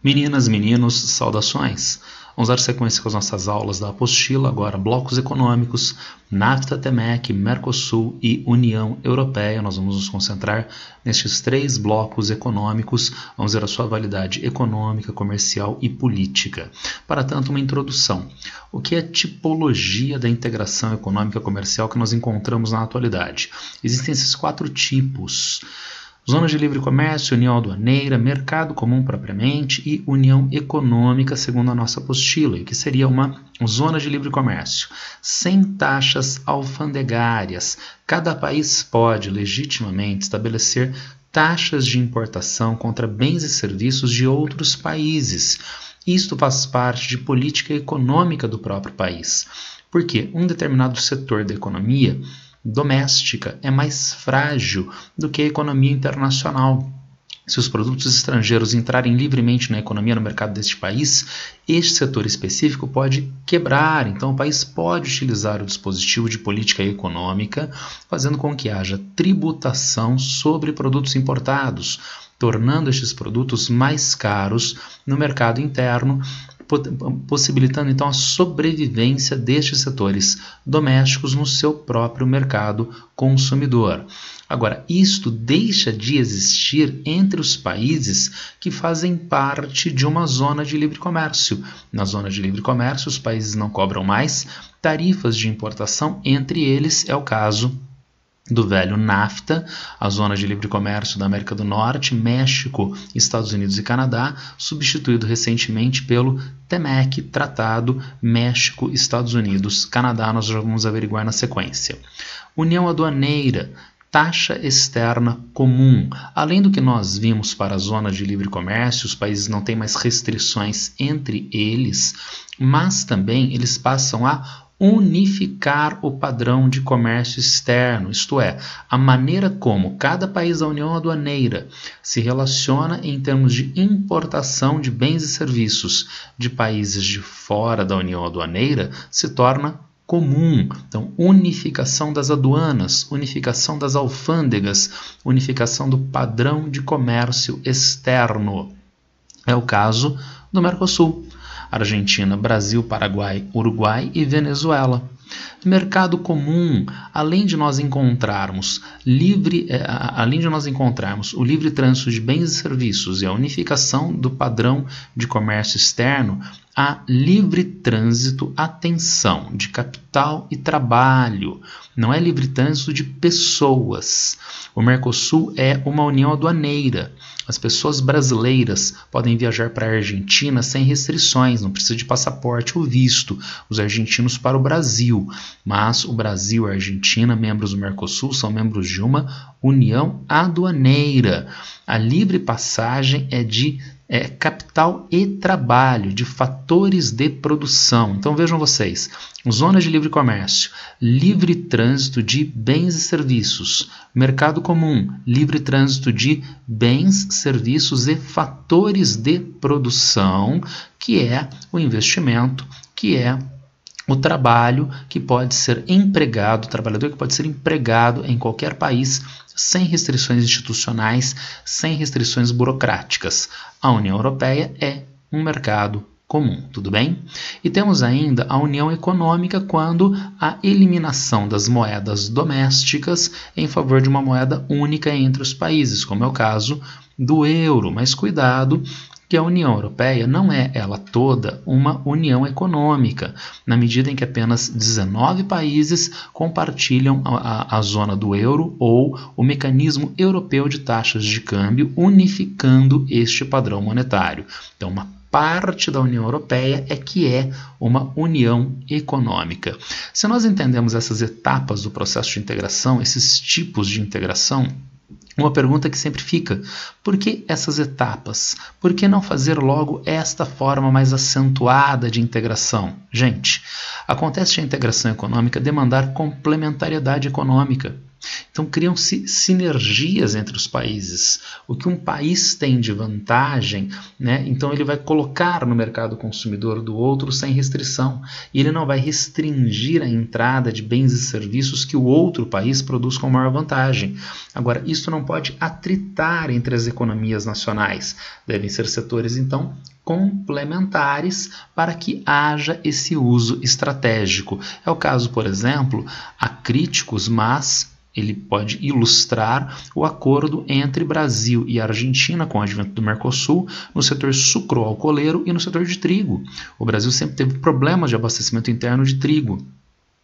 Meninas, meninos, saudações! Vamos dar sequência com as nossas aulas da apostila, agora blocos econômicos, NAFTA, TEMEC, Mercosul e União Europeia. Nós vamos nos concentrar nestes três blocos econômicos, vamos ver a sua validade econômica, comercial e política. Para tanto, uma introdução. O que é a tipologia da integração econômica comercial que nós encontramos na atualidade? Existem esses quatro tipos: Zona de livre comércio, união aduaneira, mercado comum propriamente e união econômica, segundo a nossa apostila, e que seria uma zona de livre comércio sem taxas alfandegárias. Cada país pode legitimamente estabelecer taxas de importação contra bens e serviços de outros países. Isto faz parte de política econômica do próprio país, porque um determinado setor da economia doméstica é mais frágil do que a economia internacional. Se os produtos estrangeiros entrarem livremente na economia, no mercado deste país, este setor específico pode quebrar. Então, o país pode utilizar o dispositivo de política econômica, fazendo com que haja tributação sobre produtos importados, tornando estes produtos mais caros no mercado interno, possibilitando então a sobrevivência destes setores domésticos no seu próprio mercado consumidor. Agora, isto deixa de existir entre os países que fazem parte de uma zona de livre comércio. Na zona de livre comércio, os países não cobram mais tarifas de importação, entre eles é o caso do velho NAFTA, a zona de livre comércio da América do Norte, México, Estados Unidos e Canadá, substituído recentemente pelo TEMEC, Tratado México, Estados Unidos, Canadá. Nós já vamos averiguar na sequência. União aduaneira, taxa externa comum. Além do que nós vimos para a zona de livre comércio, os países não têm mais restrições entre eles, mas também eles passam a unificar o padrão de comércio externo, isto é, a maneira como cada país da União Aduaneira se relaciona em termos de importação de bens e serviços de países de fora da União Aduaneira se torna comum. Então, unificação das aduanas, unificação das alfândegas, unificação do padrão de comércio externo. É o caso do Mercosul: Argentina, Brasil, Paraguai, Uruguai e Venezuela. Mercado comum, além de nós encontrarmos o livre trânsito de bens e serviços e a unificação do padrão de comércio externo, há livre trânsito, atenção, de capital e trabalho. Não é livre trânsito de pessoas. O Mercosul é uma união aduaneira. As pessoas brasileiras podem viajar para a Argentina sem restrições, não precisa de passaporte ou visto. Os argentinos para o Brasil. Mas o Brasil e a Argentina, membros do Mercosul, são membros de uma união aduaneira. A livre passagem é de capital e trabalho, de fatores de produção. Então vejam vocês, zona de livre comércio, livre trânsito de bens e serviços, mercado comum, livre trânsito de bens, serviços e fatores de produção, que é o investimento, que é o trabalho que pode ser empregado, o trabalhador que pode ser empregado em qualquer país sem restrições institucionais, sem restrições burocráticas. A União Europeia é um mercado comum, tudo bem? E temos ainda a União Econômica, quando a eliminação das moedas domésticas em favor de uma moeda única entre os países, como é o caso do euro. Mas cuidado, que a União Europeia não é ela toda uma união econômica, na medida em que apenas 19 países compartilham a zona do euro ou o mecanismo europeu de taxas de câmbio, unificando este padrão monetário. Então, uma parte da União Europeia é que é uma união econômica. Se nós entendemos essas etapas do processo de integração, esses tipos de integração, uma pergunta que sempre fica: por que essas etapas? Por que não fazer logo esta forma mais acentuada de integração? Gente, acontece a integração econômica demandar complementariedade econômica. Então criam-se sinergias entre os países. O que um país tem de vantagem, né, então ele vai colocar no mercado consumidor do outro sem restrição. E ele não vai restringir a entrada de bens e serviços que o outro país produz com maior vantagem. Agora, isso não pode atritar entre as economias nacionais. Devem ser setores, então, complementares para que haja esse uso estratégico. É o caso, por exemplo, há críticos, mas ele pode ilustrar o acordo entre Brasil e Argentina com o advento do Mercosul no setor sucroalcooleiro e no setor de trigo. O Brasil sempre teve problemas de abastecimento interno de trigo,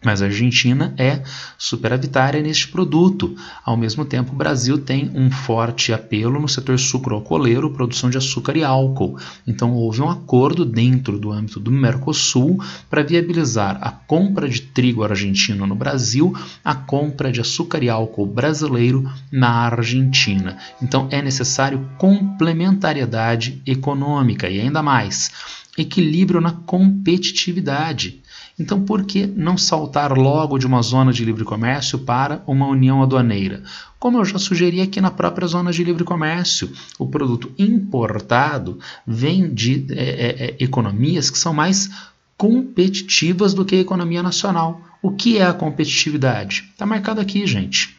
mas a Argentina é superavitária neste produto. Ao mesmo tempo, o Brasil tem um forte apelo no setor sucroalcooleiro, produção de açúcar e álcool. Então, houve um acordo dentro do âmbito do Mercosul para viabilizar a compra de trigo argentino no Brasil, a compra de açúcar e álcool brasileiro na Argentina. Então, é necessário complementariedade econômica e, ainda mais, equilíbrio na competitividade. Então, por que não saltar logo de uma zona de livre comércio para uma união aduaneira? Como eu já sugeri aqui na própria zona de livre comércio, o produto importado vem de economias que são mais competitivas do que a economia nacional. O que é a competitividade? Está marcado aqui, gente.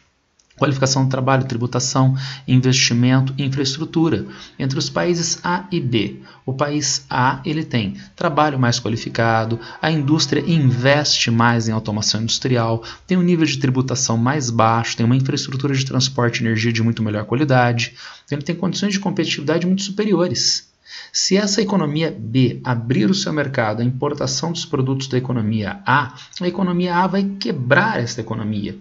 Qualificação do trabalho, tributação, investimento, infraestrutura. Entre os países A e B, o país A ele tem trabalho mais qualificado, a indústria investe mais em automação industrial, tem um nível de tributação mais baixo, tem uma infraestrutura de transporte e energia de muito melhor qualidade, ele tem condições de competitividade muito superiores. Se essa economia B abrir o seu mercado à importação dos produtos da economia A vai quebrar essa economia.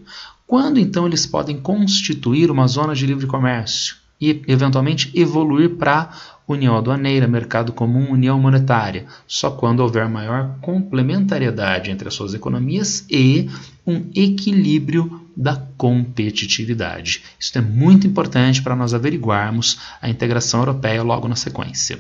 Quando então eles podem constituir uma zona de livre comércio e eventualmente evoluir para união aduaneira, mercado comum, união monetária? Só quando houver maior complementariedade entre as suas economias e um equilíbrio da competitividade. Isso é muito importante para nós averiguarmos a integração europeia logo na sequência.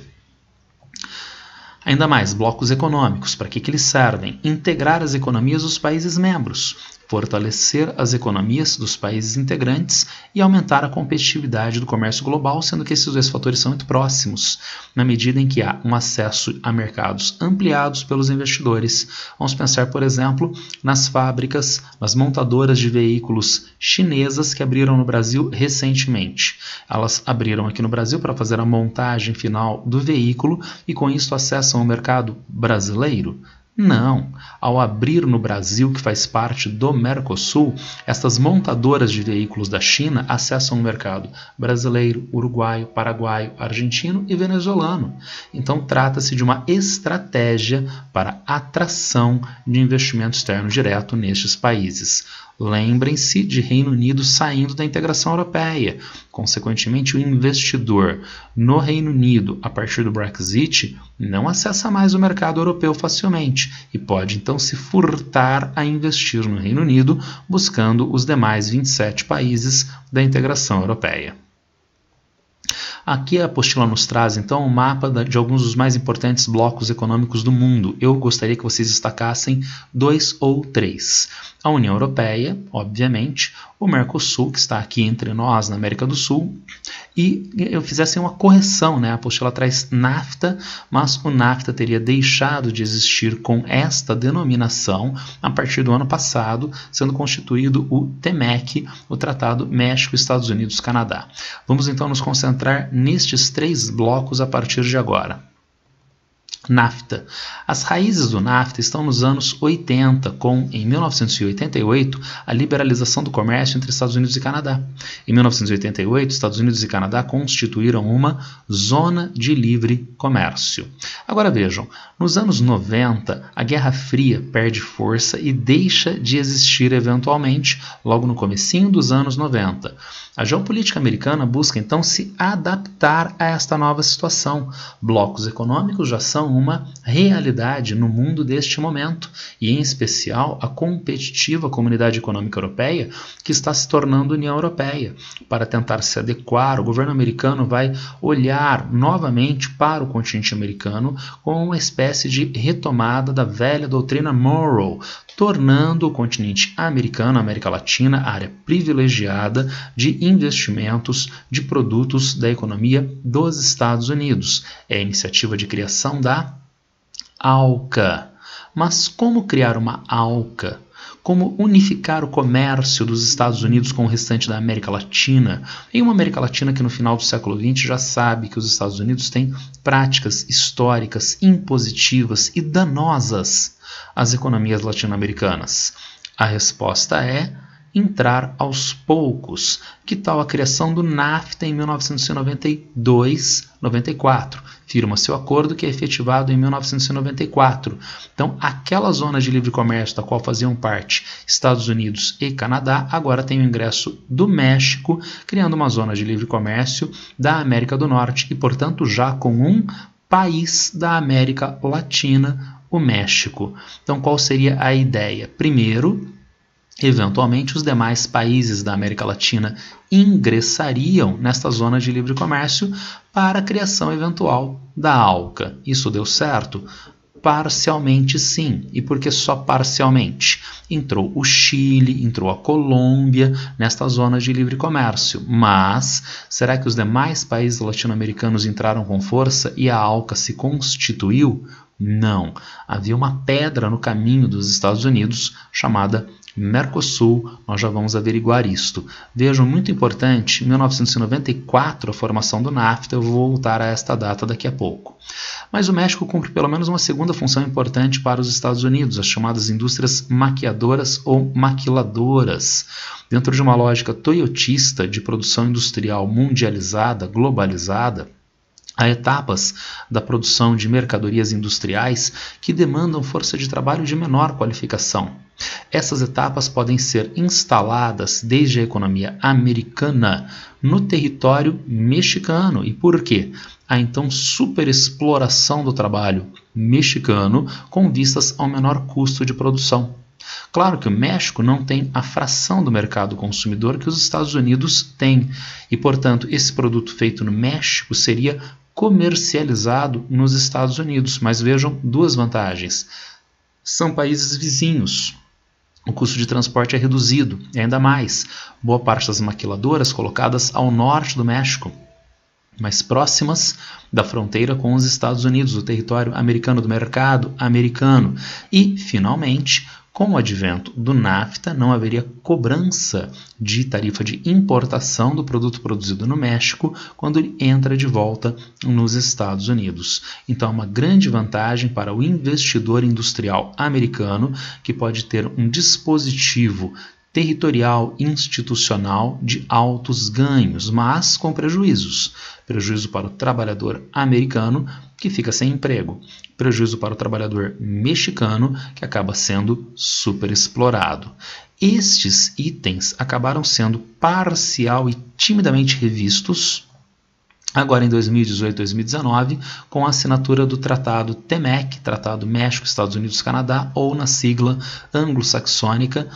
Ainda mais, blocos econômicos. Para que eles servem? Integrar as economias dos países membros, fortalecer as economias dos países integrantes e aumentar a competitividade do comércio global, sendo que esses dois fatores são muito próximos, na medida em que há um acesso a mercados ampliados pelos investidores. Vamos pensar, por exemplo, nas fábricas, nas montadoras de veículos chinesas que abriram no Brasil recentemente. Elas abriram aqui no Brasil para fazer a montagem final do veículo e com isso acessam o mercado brasileiro? Não. Ao abrir no Brasil, que faz parte do Mercosul, estas montadoras de veículos da China acessam o mercado brasileiro, uruguaio, paraguaio, argentino e venezuelano. Então, trata-se de uma estratégia para atração de investimento externo direto nestes países. Lembrem-se de Reino Unido saindo da integração europeia. Consequentemente, o investidor no Reino Unido, a partir do Brexit, não acessa mais o mercado europeu facilmente e pode então se furtar a investir no Reino Unido, buscando os demais 27 países da integração europeia. Aqui a apostila nos traz, então, um mapa de alguns dos mais importantes blocos econômicos do mundo. Eu gostaria que vocês destacassem 2 ou 3. A União Europeia, obviamente, o Mercosul, que está aqui entre nós na América do Sul, e eu fizesse uma correção, né? A apostila traz NAFTA, mas o NAFTA teria deixado de existir com esta denominação a partir do ano passado, sendo constituído o TMEC, o Tratado México-Estados Unidos-Canadá. Vamos então nos concentrar nestes 3 blocos a partir de agora. NAFTA. As raízes do NAFTA estão nos anos 80, com, em 1988, a liberalização do comércio entre Estados Unidos e Canadá. Em 1988, Estados Unidos e Canadá constituíram uma zona de livre comércio. Agora vejam, nos anos 90, a Guerra Fria perde força e deixa de existir eventualmente, logo no comecinho dos anos 90. A geopolítica americana busca então se adaptar a esta nova situação. Blocos econômicos já são uma realidade no mundo deste momento, e em especial a competitiva Comunidade Econômica Europeia, que está se tornando União Europeia. Para tentar se adequar, o governo americano vai olhar novamente para o continente americano com uma espécie de retomada da velha doutrina Monroe, tornando o continente americano, a América Latina, a área privilegiada de investimentos de produtos da economia dos Estados Unidos. É a iniciativa de criação da ALCA. Mas como criar uma ALCA? Como unificar o comércio dos Estados Unidos com o restante da América Latina? Em uma América Latina que no final do século XX já sabe que os Estados Unidos têm práticas históricas, impositivas e danosas às economias latino-americanas. A resposta é entrar aos poucos. Que tal a criação do NAFTA em 1992-94? Firma-se o acordo que é efetivado em 1994. Então, aquela zona de livre comércio da qual faziam parte Estados Unidos e Canadá, agora tem o ingresso do México, criando uma zona de livre comércio da América do Norte e, portanto, já com um país da América Latina, o México. Então, qual seria a ideia? Primeiro, eventualmente, os demais países da América Latina ingressariam nesta zona de livre comércio para a criação eventual da ALCA. Isso deu certo? Parcialmente sim. E por que só parcialmente? Entrou o Chile, entrou a Colômbia nesta zona de livre comércio. Mas será que os demais países latino-americanos entraram com força e a ALCA se constituiu? Não. Havia uma pedra no caminho dos Estados Unidos chamada Mercosul. Nós já vamos averiguar isto. Vejam, muito importante, 1994, a formação do NAFTA, eu vou voltar a esta data daqui a pouco. Mas o México cumpre pelo menos uma segunda função importante para os Estados Unidos, as chamadas indústrias maquiadoras ou maquiladoras. Dentro de uma lógica toyotista de produção industrial mundializada, globalizada, há etapas da produção de mercadorias industriais que demandam força de trabalho de menor qualificação. Essas etapas podem ser instaladas desde a economia americana no território mexicano. E por quê? Há então superexploração do trabalho mexicano com vistas ao menor custo de produção. Claro que o México não tem a fração do mercado consumidor que os Estados Unidos têm, e, portanto, esse produto feito no México seria comercializado nos Estados Unidos. Mas vejam duas vantagens. São países vizinhos. O custo de transporte é reduzido, e ainda mais, boa parte das maquiladoras colocadas ao norte do México, mais próximas da fronteira com os Estados Unidos, do território americano, do mercado americano. E, finalmente, com o advento do NAFTA, não haveria cobrança de tarifa de importação do produto produzido no México quando ele entra de volta nos Estados Unidos. Então, é uma grande vantagem para o investidor industrial americano, que pode ter um dispositivo territorial institucional de altos ganhos, mas com prejuízos. Prejuízo para o trabalhador americano, que fica sem emprego. Prejuízo para o trabalhador mexicano, que acaba sendo superexplorado. Estes itens acabaram sendo parcial e timidamente revistos agora em 2018 e 2019, com a assinatura do Tratado TEMEC, Tratado México, Estados Unidos, Canadá, ou na sigla anglo-saxônica,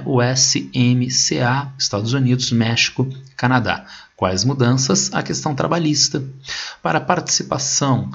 o SMCA, Estados Unidos, México, Canadá. Quais mudanças? A questão trabalhista. Para a participação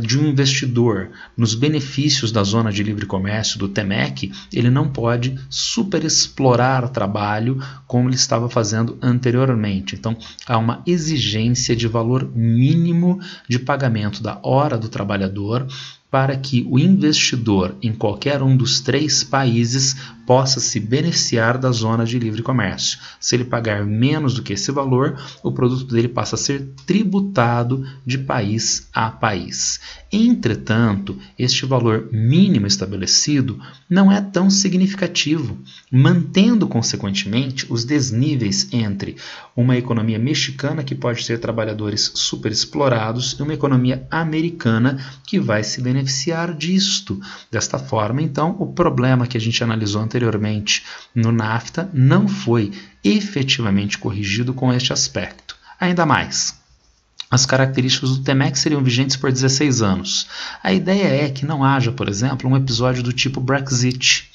de um investidor nos benefícios da zona de livre comércio do TEMEC, ele não pode superexplorar o trabalho como ele estava fazendo anteriormente. Então, há uma exigência de valor mínimo de pagamento da hora do trabalhador para que o investidor em qualquer um dos 3 países possa se beneficiar da zona de livre comércio. Se ele pagar menos do que esse valor, o produto dele passa a ser tributado de país a país. Entretanto, este valor mínimo estabelecido não é tão significativo, mantendo, consequentemente, os desníveis entre uma economia mexicana, que pode ter trabalhadores superexplorados, e uma economia americana, que vai se beneficiar disto. Desta forma, então, o problema que a gente analisou anteriormente no NAFTA não foi efetivamente corrigido com este aspecto. Ainda mais, as características do TMEC seriam vigentes por 16 anos. A ideia é que não haja, por exemplo, um episódio do tipo Brexit,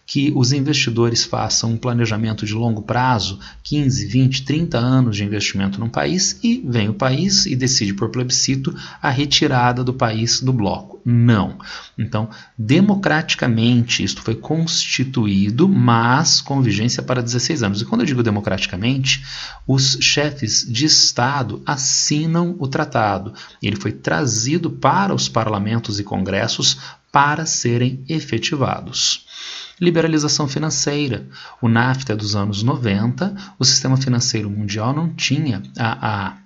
que os investidores façam um planejamento de longo prazo, 15, 20, 30 anos de investimento num país, e vem o país e decide por plebiscito a retirada do país do bloco. Não. Então, democraticamente, isto foi constituído, mas com vigência para 16 anos. E quando eu digo democraticamente, os chefes de Estado assinam o tratado. Ele foi trazido para os parlamentos e congressos para serem efetivados. Liberalização financeira. O NAFTA é dos anos 90, o sistema financeiro mundial não tinha a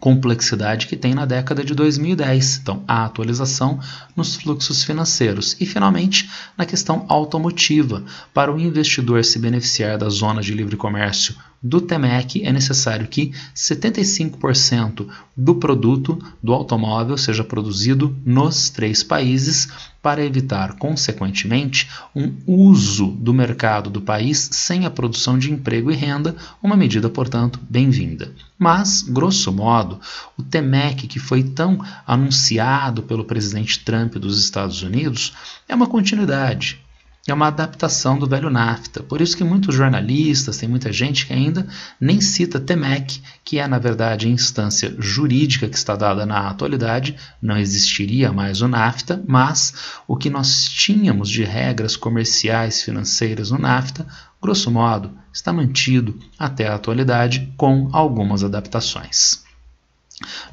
complexidade que tem na década de 2010. Então, a atualização nos fluxos financeiros. E, finalmente, na questão automotiva. Para o investidor se beneficiar da zona de livre comércio do TMEC, é necessário que 75% do produto do automóvel seja produzido nos 3 países, para evitar, consequentemente, um uso do mercado do país sem a produção de emprego e renda, uma medida, portanto, bem-vinda. Mas, grosso modo, o TMEC, que foi tão anunciado pelo presidente Trump dos Estados Unidos, é uma continuidade. É uma adaptação do velho NAFTA. Por isso que muitos jornalistas, tem muita gente que ainda nem cita TMEC, que é, na verdade, a instância jurídica que está dada na atualidade. Não existiria mais o NAFTA, mas o que nós tínhamos de regras comerciais financeiras no NAFTA, grosso modo, está mantido até a atualidade com algumas adaptações.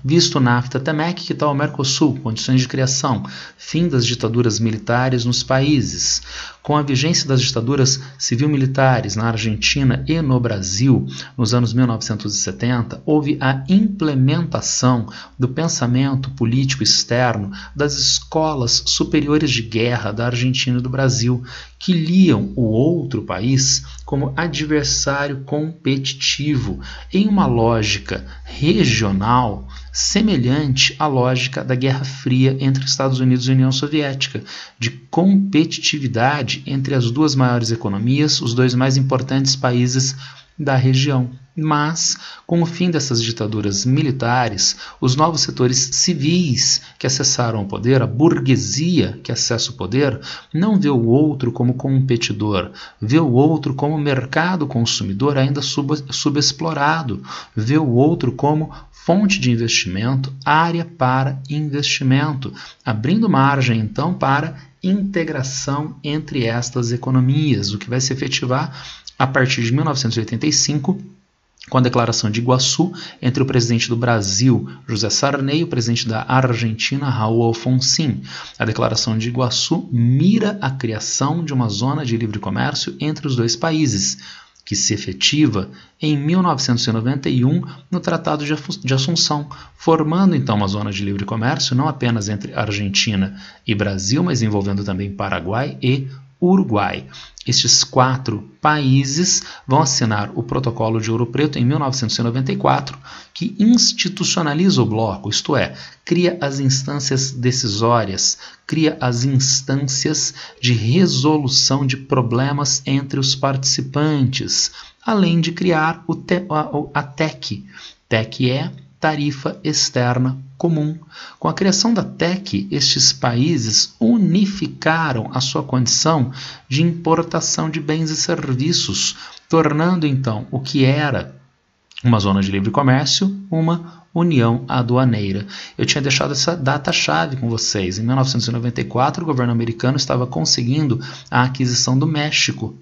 Visto o NAFTA, TMEC, que tal o Mercosul, condições de criação, fim das ditaduras militares nos países. Com a vigência das ditaduras civil-militares na Argentina e no Brasil, nos anos 1970, houve a implementação do pensamento político externo das escolas superiores de guerra da Argentina e do Brasil, que liam o outro país como adversário competitivo em uma lógica regional semelhante à lógica da Guerra Fria entre Estados Unidos e União Soviética, de competitividade entre as duas maiores economias, os 2 mais importantes países da região. Mas, com o fim dessas ditaduras militares, os novos setores civis que acessaram o poder, a burguesia que acessa o poder, não vê o outro como competidor, vê o outro como mercado consumidor ainda subexplorado, vê o outro como fonte de investimento, área para investimento, abrindo margem, então, para integração entre estas economias, o que vai se efetivar a partir de 1985, com a Declaração de Iguaçu, entre o presidente do Brasil, José Sarney, e o presidente da Argentina, Raul Alfonsín. A Declaração de Iguaçu mira a criação de uma zona de livre comércio entre os 2 países, que se efetiva em 1991 no Tratado de Assunção, formando então uma zona de livre comércio não apenas entre Argentina e Brasil, mas envolvendo também Paraguai e Uruguai. Estes 4 países vão assinar o Protocolo de Ouro Preto em 1994, que institucionaliza o bloco, isto é, cria as instâncias decisórias, cria as instâncias de resolução de problemas entre os participantes, além de criar a TEC. TEC é Tarifa Externa Comum. Com a criação da TEC, estes países unificaram a sua condição de importação de bens e serviços, tornando então o que era uma zona de livre comércio uma união aduaneira. Eu tinha deixado essa data-chave com vocês. Em 1994, o governo americano estava conseguindo a aquisição do México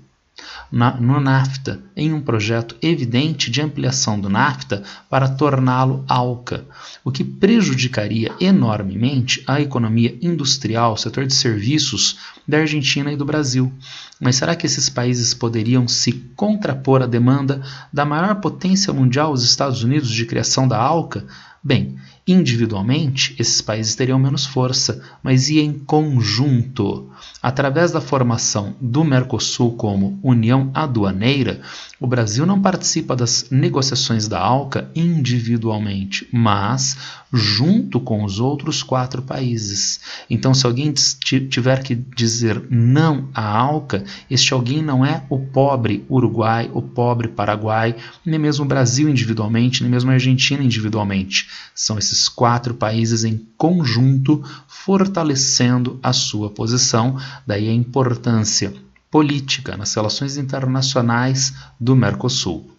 no NAFTA, em um projeto evidente de ampliação do NAFTA para torná-lo ALCA, o que prejudicaria enormemente a economia industrial, o setor de serviços da Argentina e do Brasil. Mas será que esses países poderiam se contrapor à demanda da maior potência mundial, os Estados Unidos, de criação da ALCA? Bem, individualmente, esses países teriam menos força, mas e em conjunto? Através da formação do Mercosul como União Aduaneira, o Brasil não participa das negociações da ALCA individualmente, mas junto com os outros 4 países. Então, se alguém tiver que dizer não à ALCA, este alguém não é o pobre Uruguai, o pobre Paraguai, nem mesmo o Brasil individualmente, nem mesmo a Argentina individualmente. São esses 4 países em conjunto fortalecendo a sua posição, daí a importância política nas relações internacionais do Mercosul.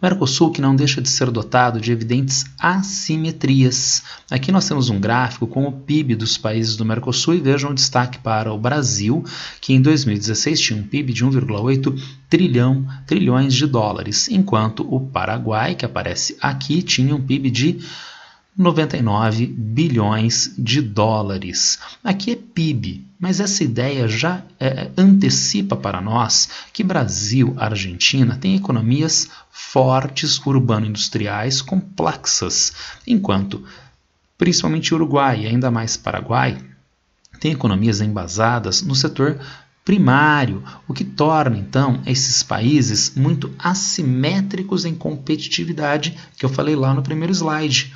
Mercosul que não deixa de ser dotado de evidentes assimetrias. Aqui nós temos um gráfico com o PIB dos países do Mercosul e vejam o destaque para o Brasil, que em 2016 tinha um PIB de 1,8 trilhões de dólares, enquanto o Paraguai, que aparece aqui, tinha um PIB de 99 bilhões de dólares. Aqui é PIB, mas essa ideia já antecipa para nós que Brasil e Argentina têm economias fortes, urbano-industriais, complexas, enquanto principalmente Uruguai e ainda mais Paraguai têm economias embasadas no setor primário, o que torna, então, esses países muito assimétricos em competitividade, que eu falei lá no primeiro slide.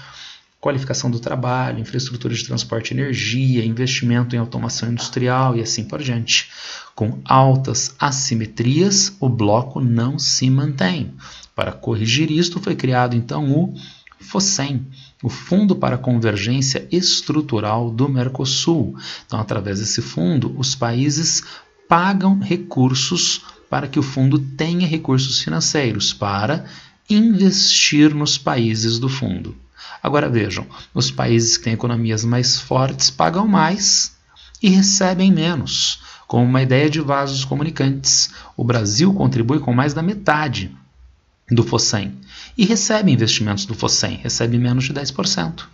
Qualificação do trabalho, infraestrutura de transporte e energia, investimento em automação industrial e assim por diante. Com altas assimetrias, o bloco não se mantém. Para corrigir isto, foi criado então o FOSEM, o Fundo para a Convergência Estrutural do Mercosul. Então, através desse fundo, os países pagam recursos para que o fundo tenha recursos financeiros para investir nos países do fundo. Agora vejam, os países que têm economias mais fortes pagam mais e recebem menos, como uma ideia de vasos comunicantes. O Brasil contribui com mais da metade do FOSEM e recebe investimentos do FOSEM, recebe menos de 10%.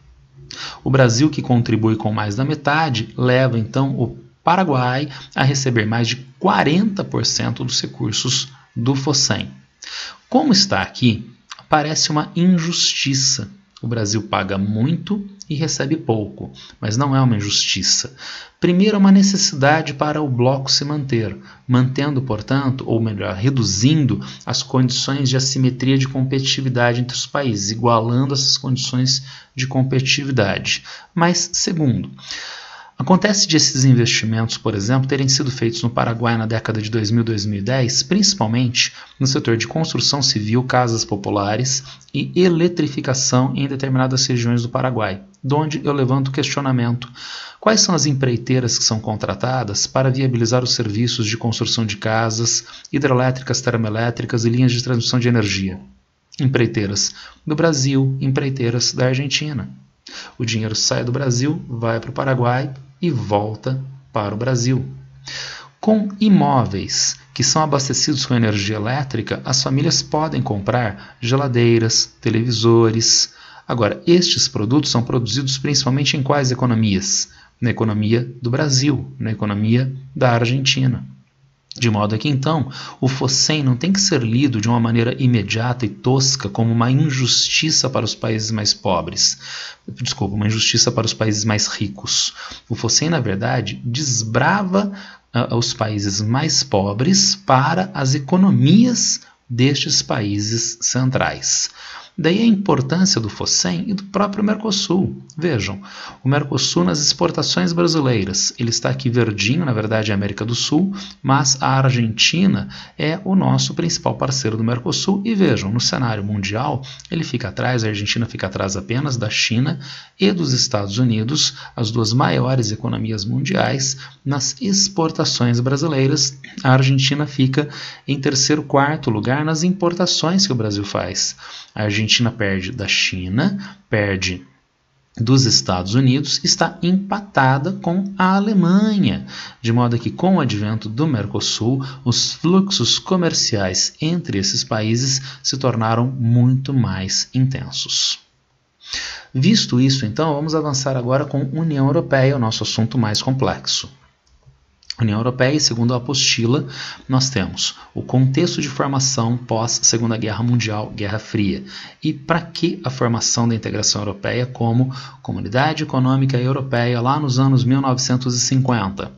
O Brasil, que contribui com mais da metade, leva então o Paraguai a receber mais de 40% dos recursos do FOSEM. Como está aqui, parece uma injustiça. O Brasil paga muito e recebe pouco, mas não é uma injustiça. Primeiro, é uma necessidade para o bloco se manter, mantendo, portanto, ou melhor, reduzindo as condições de assimetria de competitividade entre os países, igualando essas condições de competitividade. Mas, segundo, acontece de esses investimentos, por exemplo, terem sido feitos no Paraguai na década de 2000 e 2010, principalmente no setor de construção civil, casas populares e eletrificação em determinadas regiões do Paraguai, de onde eu levanto o questionamento: quais são as empreiteiras que são contratadas para viabilizar os serviços de construção de casas, hidrelétricas, termoelétricas e linhas de transmissão de energia? Empreiteiras do Brasil, empreiteiras da Argentina. O dinheiro sai do Brasil, vai para o Paraguai e volta para o Brasil. Com imóveis que são abastecidos com energia elétrica, as famílias podem comprar geladeiras, televisores. Agora, estes produtos são produzidos principalmente em quais economias? Na economia do Brasil, na economia da Argentina. De modo que, então, o FOSEM não tem que ser lido de uma maneira imediata e tosca como uma injustiça para os países mais pobres. Desculpa, uma injustiça para os países mais ricos. O FOSEM, na verdade, desbrava os países mais pobres para as economias destes países centrais. Daí a importância do FOSEM e do próprio Mercosul. Vejam, o Mercosul nas exportações brasileiras, ele está aqui verdinho, na verdade é a América do Sul, mas a Argentina é o nosso principal parceiro do Mercosul. E vejam, no cenário mundial, ele fica atrás, a Argentina fica atrás apenas da China e dos Estados Unidos, as duas maiores economias mundiais. Nas exportações brasileiras, a Argentina fica em terceiro, quarto lugar nas importações que o Brasil faz. A Argentina perde da China, perde dos Estados Unidos, está empatada com a Alemanha, de modo que com o advento do Mercosul, os fluxos comerciais entre esses países se tornaram muito mais intensos. Visto isso, então, vamos avançar agora com a União Europeia, o nosso assunto mais complexo. União Europeia, segundo a apostila, nós temos o contexto de formação pós-Segunda Guerra Mundial, Guerra Fria. E para que a formação da integração europeia como Comunidade Econômica Europeia lá nos anos 1950?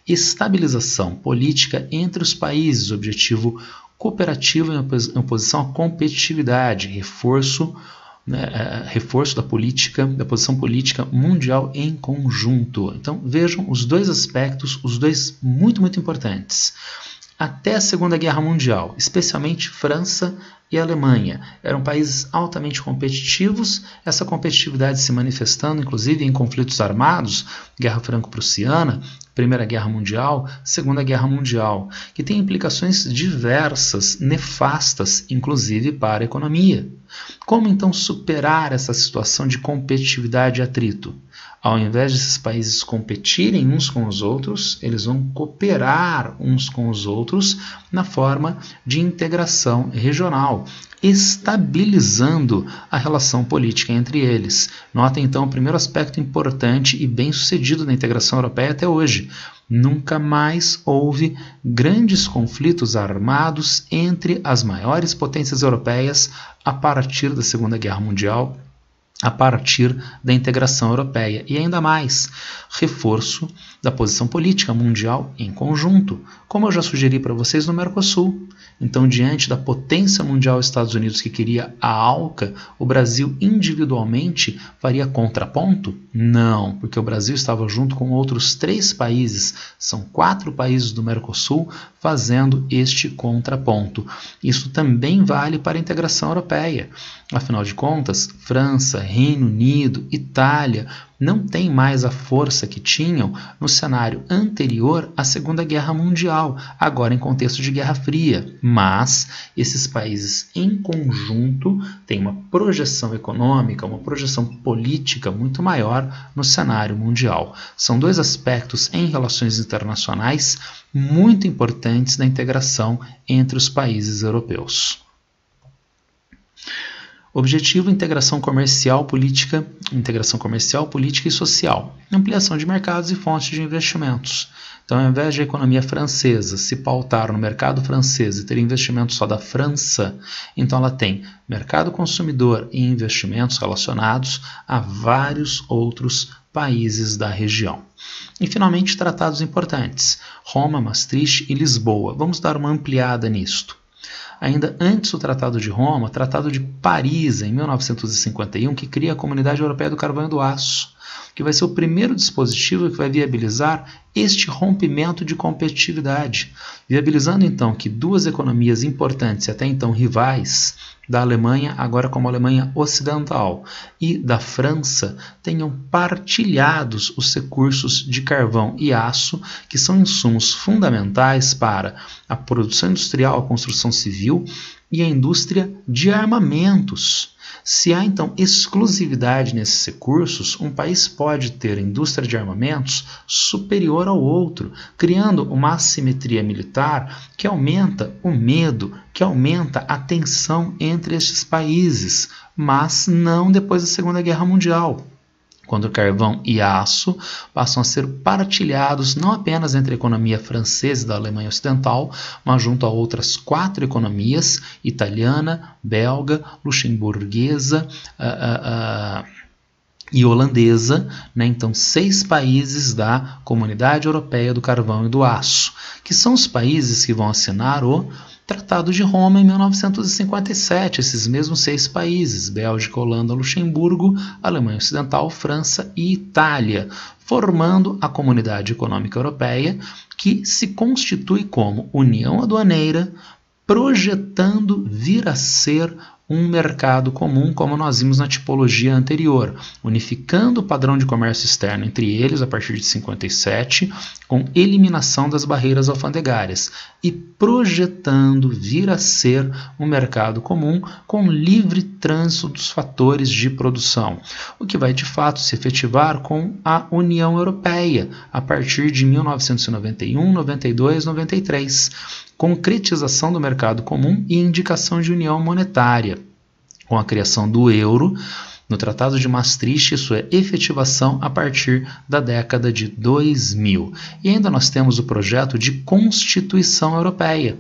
Estabilização política entre os países, objetivo cooperativo em oposição à competitividade, reforço né, reforço da posição política mundial em conjunto. Então vejam os dois aspectos, os dois muito importantes. Até a Segunda Guerra Mundial, especialmente França e Alemanha, eram países altamente competitivos, essa competitividade se manifestando inclusive em conflitos armados, Guerra Franco-Prussiana, Primeira Guerra Mundial, Segunda Guerra Mundial, que tem implicações diversas, nefastas, inclusive para a economia. Como então superar essa situação de competitividade e atrito? Ao invés desses países competirem uns com os outros, eles vão cooperar uns com os outros na forma de integração regional, estabilizando a relação política entre eles. Notem então o primeiro aspecto importante e bem-sucedido da integração europeia até hoje. Nunca mais houve grandes conflitos armados entre as maiores potências europeias a partir da Segunda Guerra Mundial, a partir da integração europeia. E ainda mais, reforço da posição política mundial em conjunto, como eu já sugeri para vocês no Mercosul. Então, diante da potência mundial Estados Unidos que queria a ALCA, o Brasil individualmente faria contraponto? Não, porque o Brasil estava junto com outros 3 países, são 4 países do Mercosul fazendo este contraponto. Isso também vale para a integração europeia. Afinal de contas, França, Reino Unido, Itália não têm mais a força que tinham no cenário anterior à Segunda Guerra Mundial, agora em contexto de Guerra Fria. Mas esses países em conjunto têm uma projeção econômica, uma projeção política muito maior no cenário mundial. São 2 aspectos em relações internacionais muito importantes da integração entre os países europeus. Objetivo: integração comercial, política e social. Ampliação de mercados e fontes de investimentos. Então, ao invés de a economia francesa se pautar no mercado francês e ter investimento só da França, então ela tem mercado consumidor e investimentos relacionados a vários outros países da região. E, finalmente, tratados importantes. Roma, Maastricht e Lisboa. Vamos dar uma ampliada nisto. Ainda antes do Tratado de Roma, o Tratado de Paris, em 1951, que cria a Comunidade Europeia do Carvão e do Aço, que vai ser o primeiro dispositivo que vai viabilizar este rompimento de competitividade, viabilizando então que 2 economias importantes, até então rivais, da Alemanha, agora como Alemanha Ocidental, e da França, tenham partilhados os recursos de carvão e aço, que são insumos fundamentais para a produção industrial, a construção civil e a indústria de armamentos. Se há, então, exclusividade nesses recursos, um país pode ter indústria de armamentos superior ao outro, criando uma assimetria militar que aumenta o medo, que aumenta a tensão entre estes países, mas não depois da Segunda Guerra Mundial, quando carvão e aço passam a ser partilhados não apenas entre a economia francesa e da Alemanha Ocidental, mas junto a outras 4 economias, italiana, belga, luxemburguesa e holandesa, né? Então 6 países da Comunidade Europeia do Carvão e do Aço, que são os países que vão assinar o Tratado de Roma em 1957, esses mesmos 6 países, Bélgica, Holanda, Luxemburgo, Alemanha Ocidental, França e Itália, formando a Comunidade Econômica Europeia, que se constitui como União Aduaneira, projetando vir a ser um mercado comum, como nós vimos na tipologia anterior, unificando o padrão de comércio externo entre eles a partir de 57, com eliminação das barreiras alfandegárias e projetando vir a ser um mercado comum com livre trânsito dos fatores de produção, o que vai de fato se efetivar com a União Europeia a partir de 1991, 92, 93, concretização do mercado comum e indicação de união monetária, com a criação do euro. No Tratado de Maastricht, isso é efetivação a partir da década de 2000. E ainda nós temos o projeto de Constituição Europeia,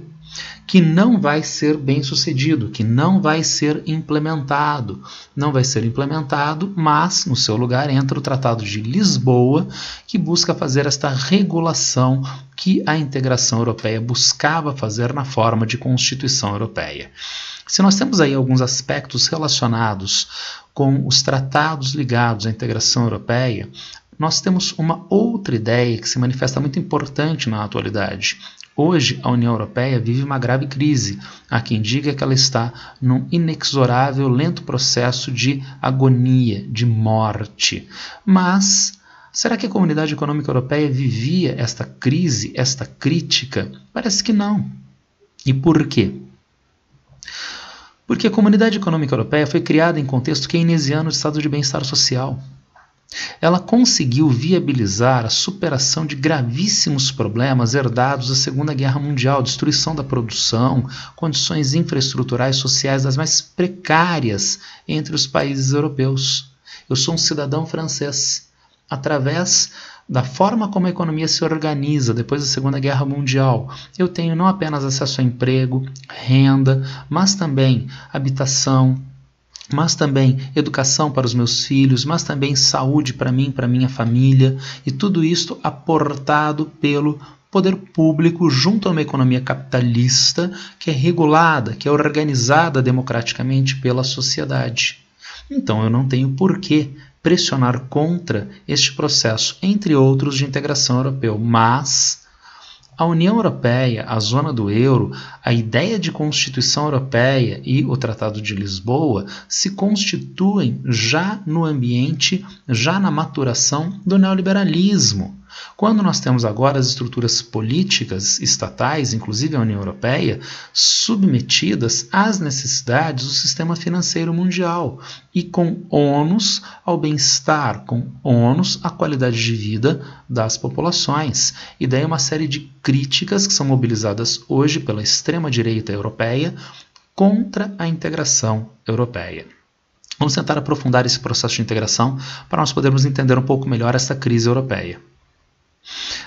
que não vai ser bem sucedido, que não vai ser implementado. Não vai ser implementado, mas no seu lugar entra o Tratado de Lisboa, que busca fazer esta regulação que a integração europeia buscava fazer na forma de Constituição Europeia. Se nós temos aí alguns aspectos relacionados com os tratados ligados à integração europeia, nós temos uma outra ideia que se manifesta muito importante na atualidade. Hoje, a União Europeia vive uma grave crise. Há quem diga que ela está num inexorável, lento processo de agonia, de morte. Mas será que a Comunidade Econômica Europeia vivia esta crise, esta crítica? Parece que não. E por quê? Porque a Comunidade Econômica Europeia foi criada em contexto keynesiano de estado de bem-estar social. Ela conseguiu viabilizar a superação de gravíssimos problemas herdados da Segunda Guerra Mundial, destruição da produção, condições infraestruturais sociais das mais precárias entre os países europeus. Eu sou um cidadão francês. Através da forma como a economia se organiza depois da Segunda Guerra Mundial, eu tenho não apenas acesso a emprego, renda, mas também habitação, mas também educação para os meus filhos, mas também saúde para mim, para minha família, e tudo isto aportado pelo poder público junto a uma economia capitalista que é regulada, que é organizada democraticamente pela sociedade. Então eu não tenho por que pressionar contra este processo, entre outros, de integração europeu, mas a União Europeia, a zona do euro, a ideia de Constituição Europeia e o Tratado de Lisboa se constituem já no ambiente, já na maturação do neoliberalismo. Quando nós temos agora as estruturas políticas estatais, inclusive a União Europeia, submetidas às necessidades do sistema financeiro mundial e com ônus ao bem-estar, com ônus à qualidade de vida das populações. E daí uma série de críticas que são mobilizadas hoje pela extrema-direita europeia contra a integração europeia. Vamos tentar aprofundar esse processo de integração para nós podermos entender um pouco melhor essa crise europeia.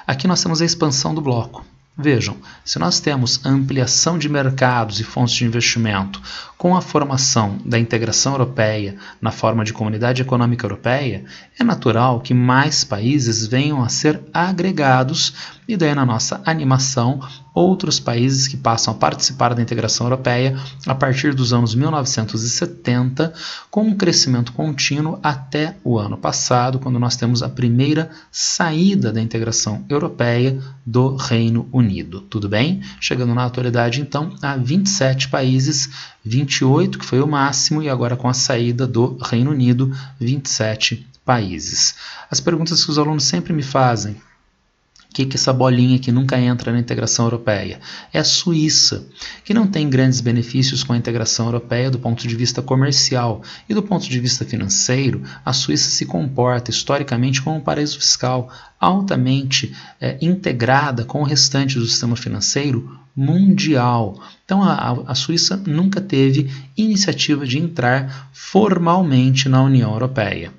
Aqui nós temos a expansão do bloco. Vejam, se nós temos a ampliação de mercados e fontes de investimento com a formação da integração europeia na forma de Comunidade Econômica Europeia, é natural que mais países venham a ser agregados e daí na nossa animação outros países que passam a participar da integração europeia a partir dos anos 1970, com um crescimento contínuo até o ano passado, quando nós temos a primeira saída da integração europeia do Reino Unido. Tudo bem? Chegando na atualidade, então, a 27 países, 28 que foi o máximo, e agora com a saída do Reino Unido, 27 países. As perguntas que os alunos sempre me fazem: o que essa bolinha que nunca entra na integração europeia? É a Suíça, que não tem grandes benefícios com a integração europeia do ponto de vista comercial. E do ponto de vista financeiro, a Suíça se comporta historicamente como um paraíso fiscal altamente integrada com o restante do sistema financeiro mundial. Então a Suíça nunca teve iniciativa de entrar formalmente na União Europeia.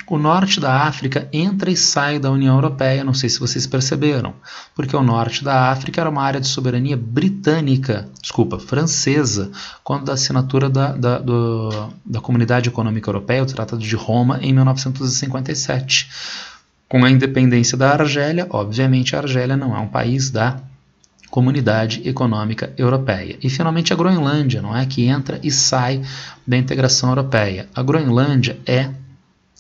O norte da África entra e sai da União Europeia, não sei se vocês perceberam, porque o norte da África era uma área de soberania francesa, quando da assinatura da Comunidade Econômica Europeia, o Tratado de Roma, em 1957. Com a independência da Argélia, obviamente a Argélia não é um país da Comunidade Econômica Europeia. E finalmente a Groenlândia, não é, que entra e sai da integração europeia. A Groenlândia é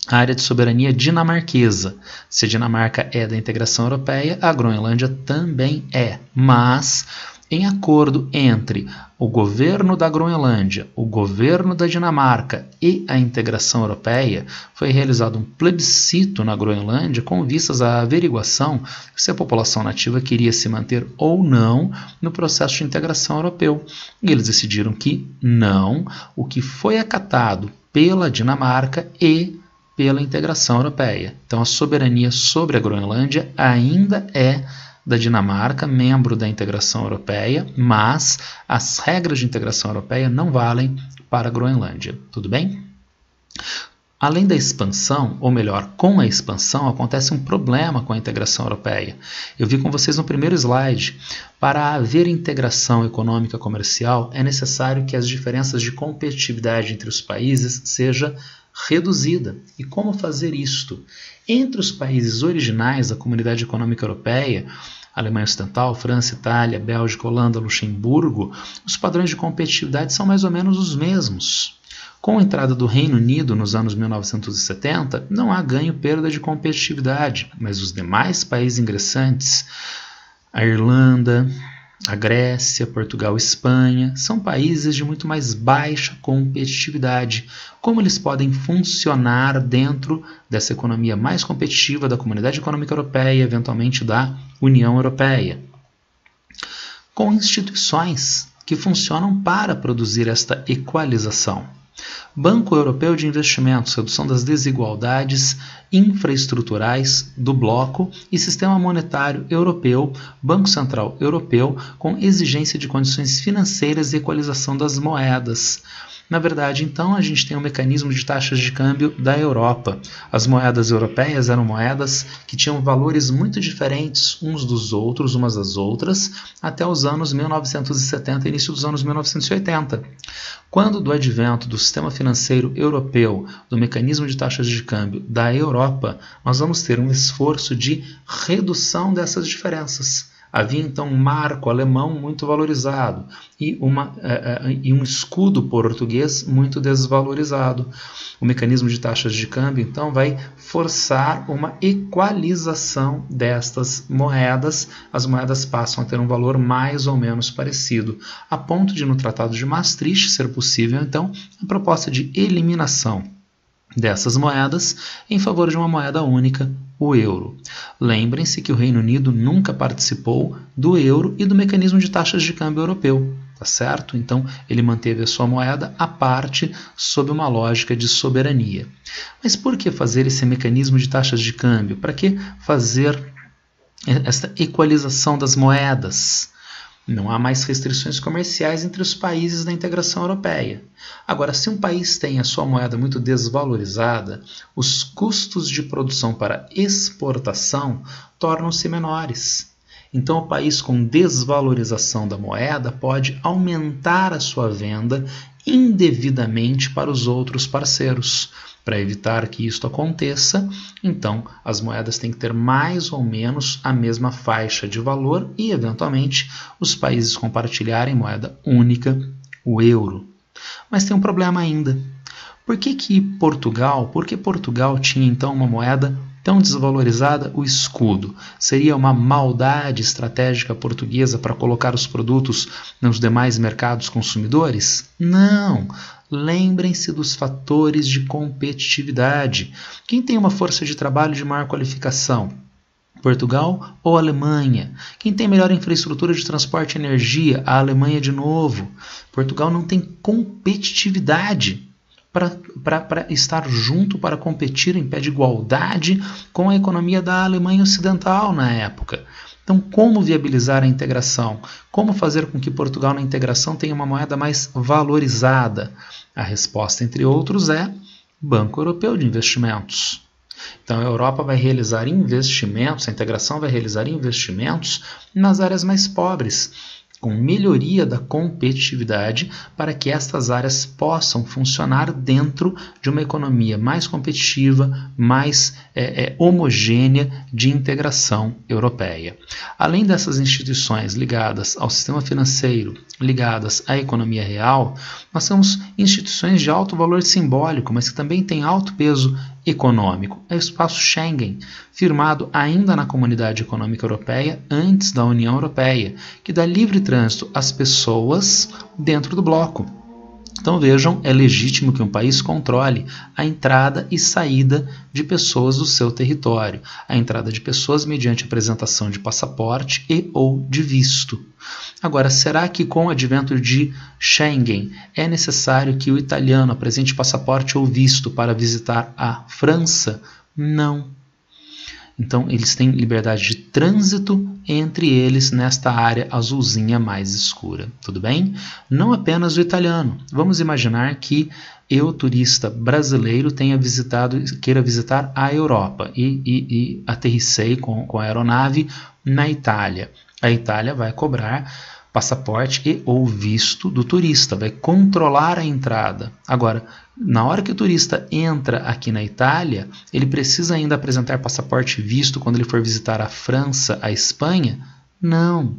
a área de soberania dinamarquesa. Se a Dinamarca é da integração europeia, a Groenlândia também é. Mas, em acordo entre o governo da Groenlândia, o governo da Dinamarca e a integração europeia, foi realizado um plebiscito na Groenlândia com vistas à averiguação se a população nativa queria se manter ou não no processo de integração europeu. E eles decidiram que não, o que foi acatado pela Dinamarca e pela integração europeia. Então a soberania sobre a Groenlândia ainda é da Dinamarca, membro da integração europeia, mas as regras de integração europeia não valem para a Groenlândia. Tudo bem? Além da expansão, ou melhor, com a expansão, acontece um problema com a integração europeia. Eu vi com vocês no primeiro slide. Para haver integração econômica comercial, é necessário que as diferenças de competitividade entre os países seja reduzida. E como fazer isto? Entre os países originais da Comunidade Econômica Europeia, Alemanha Ocidental, França, Itália, Bélgica, Holanda, Luxemburgo, os padrões de competitividade são mais ou menos os mesmos. Com a entrada do Reino Unido nos anos 1970, não há ganho-perda de competitividade, mas os demais países ingressantes, a Irlanda, a Grécia, Portugal e Espanha, são países de muito mais baixa competitividade. Como eles podem funcionar dentro dessa economia mais competitiva da Comunidade Econômica Europeia e, eventualmente, da União Europeia? Com instituições que funcionam para produzir esta equalização. Banco Europeu de Investimentos, redução das desigualdades infraestruturais do bloco e Sistema Monetário Europeu, Banco Central Europeu, com exigência de condições financeiras e equalização das moedas. Na verdade, então, a gente tem um mecanismo de taxas de câmbio da Europa. As moedas europeias eram moedas que tinham valores muito diferentes uns dos outros, umas das outras, até os anos 1970 e início dos anos 1980. Quando do advento do sistema financeiro europeu, do mecanismo de taxas de câmbio da Europa, nós vamos ter um esforço de redução dessas diferenças. Havia então um marco alemão muito valorizado e um escudo português muito desvalorizado. O mecanismo de taxas de câmbio então vai forçar uma equalização destas moedas. As moedas passam a ter um valor mais ou menos parecido, a ponto de no Tratado de Maastricht ser possível então a proposta de eliminação dessas moedas em favor de uma moeda única, o euro. Lembrem-se que o Reino Unido nunca participou do euro e do mecanismo de taxas de câmbio europeu, tá certo? Então ele manteve a sua moeda à parte sob uma lógica de soberania. Mas por que fazer esse mecanismo de taxas de câmbio? Para que fazer esta equalização das moedas? Não há mais restrições comerciais entre os países da integração europeia. Agora, se um país tem a sua moeda muito desvalorizada, os custos de produção para exportação tornam-se menores. Então, o país com desvalorização da moeda pode aumentar a sua venda indevidamente para os outros parceiros. Para evitar que isto aconteça, então as moedas têm que ter mais ou menos a mesma faixa de valor e, eventualmente, os países compartilharem moeda única, o euro. Mas tem um problema ainda. Por que Portugal tinha então uma moeda tão desvalorizada, o escudo? Seria uma maldade estratégica portuguesa para colocar os produtos nos demais mercados consumidores? Não! Lembrem-se dos fatores de competitividade. Quem tem uma força de trabalho de maior qualificação? Portugal ou Alemanha? Quem tem melhor infraestrutura de transporte e energia? A Alemanha de novo. Portugal não tem competitividade para estar junto, para competir em pé de igualdade com a economia da Alemanha Ocidental na época. Então, como viabilizar a integração? Como fazer com que Portugal na integração tenha uma moeda mais valorizada? A resposta, entre outros, é Banco Europeu de Investimentos. Então, a Europa vai realizar investimentos, a integração vai realizar investimentos nas áreas mais pobres, com melhoria da competitividade para que estas áreas possam funcionar dentro de uma economia mais competitiva, mais homogênea de integração europeia. Além dessas instituições ligadas ao sistema financeiro, ligadas à economia real, nós temos instituições de alto valor simbólico, mas que também têm alto peso econômico. É o espaço Schengen, firmado ainda na Comunidade Econômica Europeia, antes da União Europeia, que dá livre trânsito às pessoas dentro do bloco. Então vejam, é legítimo que um país controle a entrada e saída de pessoas do seu território, a entrada de pessoas mediante apresentação de passaporte e ou de visto. Agora, será que com o advento de Schengen é necessário que o italiano apresente passaporte ou visto para visitar a França? Não. Então, eles têm liberdade de trânsito entre eles nesta área azulzinha mais escura. Tudo bem? Não apenas o italiano. Vamos imaginar que eu, turista brasileiro, queira visitar a Europa e aterrissei com a aeronave na Itália. A Itália vai cobrar passaporte e ou visto do turista, vai controlar a entrada. Agora, na hora que o turista entra aqui na Itália, ele precisa ainda apresentar passaporte e visto quando ele for visitar a França, a Espanha? Não,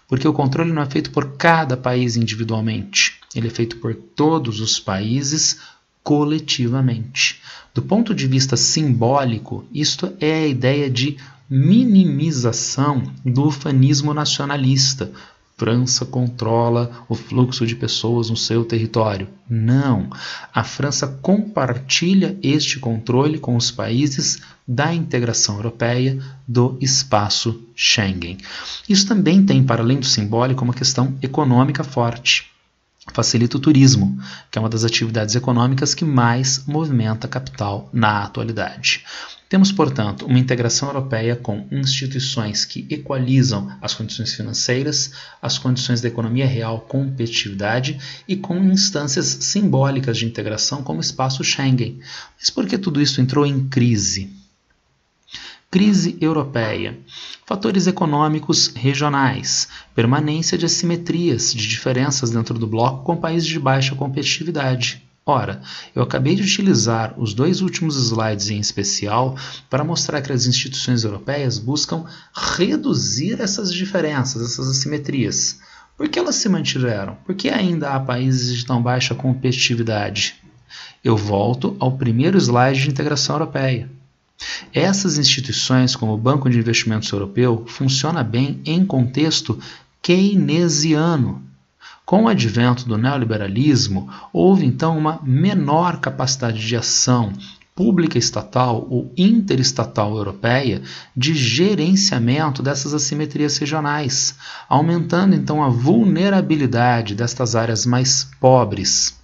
porque o controle não é feito por cada país individualmente, ele é feito por todos os países coletivamente. Do ponto de vista simbólico, isto é a ideia de minimização do ufanismo nacionalista. França controla o fluxo de pessoas no seu território. Não, a França compartilha este controle com os países da integração europeia do espaço Schengen. Isso também tem, para além do simbólico, uma questão econômica forte. Facilita o turismo, que é uma das atividades econômicas que mais movimenta capital na atualidade. Temos, portanto, uma integração europeia com instituições que equalizam as condições financeiras, as condições da economia real, competitividade e com instâncias simbólicas de integração como o espaço Schengen. Mas por que tudo isso entrou em crise? Crise europeia, fatores econômicos regionais, permanência de assimetrias, de diferenças dentro do bloco com países de baixa competitividade. Ora, eu acabei de utilizar os dois últimos slides em especial para mostrar que as instituições europeias buscam reduzir essas diferenças, essas assimetrias. Por que elas se mantiveram? Por que ainda há países de tão baixa competitividade? Eu volto ao primeiro slide de integração europeia. Essas instituições, como o Banco de Investimentos Europeu, funcionam bem em contexto keynesiano. Com o advento do neoliberalismo, houve então uma menor capacidade de ação pública estatal ou interestatal europeia de gerenciamento dessas assimetrias regionais, aumentando então a vulnerabilidade destas áreas mais pobres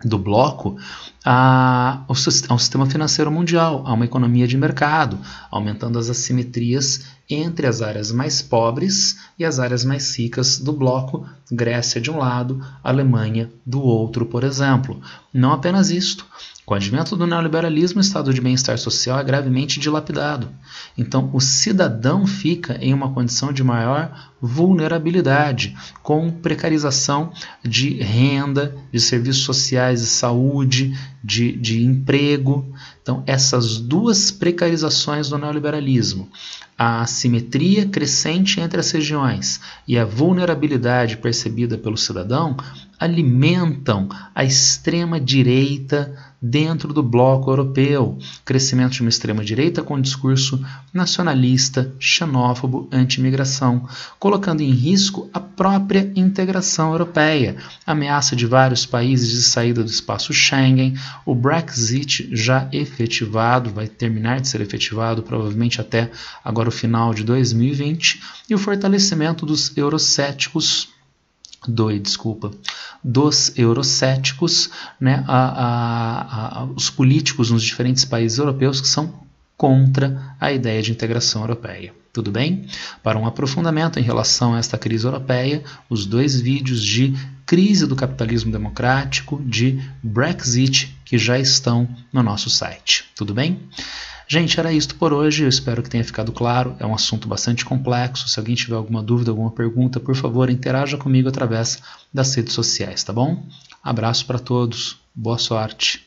do bloco ao sistema financeiro mundial, a uma economia de mercado, aumentando as assimetrias entre as áreas mais pobres e as áreas mais ricas do bloco, Grécia de um lado, Alemanha do outro, por exemplo. Não apenas isto. Com o advento do neoliberalismo, o estado de bem-estar social é gravemente dilapidado. Então, o cidadão fica em uma condição de maior vulnerabilidade, com precarização de renda, de serviços sociais e saúde, de emprego. Então, essas duas precarizações do neoliberalismo, a assimetria crescente entre as regiões e a vulnerabilidade percebida pelo cidadão, alimentam a extrema-direita dentro do bloco europeu, crescimento de uma extrema-direita com discurso nacionalista, xenófobo, anti-imigração, colocando em risco a própria integração europeia, ameaça de vários países de saída do espaço Schengen, o Brexit já efetivado, vai terminar de ser efetivado provavelmente até agora o final de 2020, e o fortalecimento dos eurocéticos, né, os políticos nos diferentes países europeus que são contra a ideia de integração europeia. Tudo bem? Para um aprofundamento em relação a esta crise europeia, os dois vídeos de crise do capitalismo democrático, de Brexit, que já estão no nosso site. Tudo bem? Gente, era isso por hoje, eu espero que tenha ficado claro, é um assunto bastante complexo, se alguém tiver alguma dúvida, alguma pergunta, por favor, interaja comigo através das redes sociais, tá bom? Abraço para todos, boa sorte!